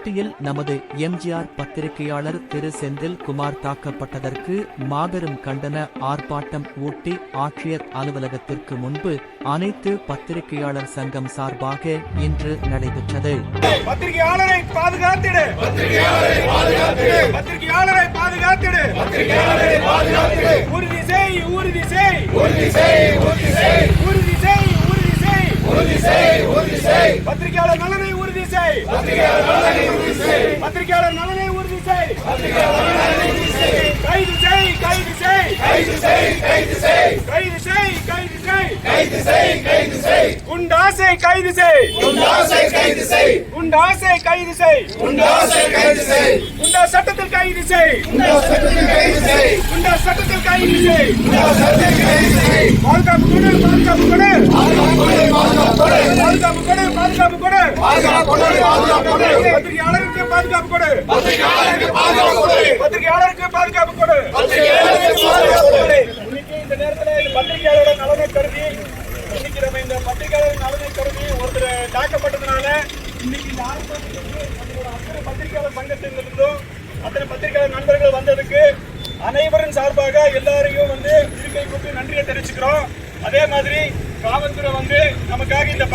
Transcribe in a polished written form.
ஊட்டியில் நமது எம்ஜிஆர் பத்திரிகையாளர் திரு செந்தில் குமார் தாக்கப்பட்டதற்கு மாபெரும் கண்டன ஆர்ப்பாட்டம் ஊட்டி ஆட்சியர் அலுவலகத்திற்கு முன்பு அனைத்து பத்திரிகையாளர் சங்கம் சார்பாக இன்று நடைபெற்றது. பத்திரிகையாளரை பாதுகாத்திடு, பத்திரிகையாளரை பாதுகாத்திடு, உறுதி செய், உறுதி செய், உறுதி செய், உறுதி செய், உறுதி செய், உறுதி செய், உறுதி செய், உறுதி செய், பத்திரிகையாளர் நலனை உறுதி செய், பத்திரிகையாளர் நலனை உறுதி செய், பத்திரிகையாளர் நலனை உறுதி செய், பத்திரிகையாளர் நலனை உறுதி செய், கைது செய், கைது செய், கைது செய், கைது செய், கைது செய், கைது செய், கைது செய், கைது செய், குண்டாசை கைது செய், குண்டாசை கைது செய், குண்டாசை கைது செய், குண்டாசை கைது செய், குண்டா சட்டத்தில் கைது செய், குண்டா சட்டத்தில் கைது செய், குண்டா சட்டத்தில் கைது செய், குண்டா சட்டத்தில் கைது செய், பாதுகாப்பு கொடு, பாதுகாப்பு கொடு, பாதுகாப்பு கொடு, பாதுகாப்பு கொடு, பாதுகாப்பு கொடு, பாதுகாப்பு கொடு, பாதுகாப்பு கொடு, பத்திரிகையாளருக்கு பாதுகாப்பு கொடு, பத்திரிகையாளருக்கு பாதுகாப்பு கொடு, பத்திரிகையாளருக்கு பாதுகாப்பு கொடு, பத்திரிகையாளருக்கு பாதுகாப்பு கொடு. இன்னைக்கு இந்த நேரத்தில் இந்த பத்திரிகையாளரோட நலனை கருதி இன்னைக்கு நம்ம இந்த பத்திரிகையாளர் நலனை கருதி ஒருத்தர் தாக்கப்பட்டதுனால இன்னைக்கு இந்த ஆர்ப்பாட்டத்துக்கு நம்மளோட அத்தனை பத்திரிகையாளர் சங்கத்திலிருந்தும் அத்தனை பத்திரிகையாளர் நண்பர்கள் வந்ததுக்கு அனைவரின் சார்பாக எல்லாரையும் இருக்கை கூப்பி நன்றியை தெரிவிச்சுக்கிறோம். அதே மாதிரி காவல்துறை நமக்காக இந்த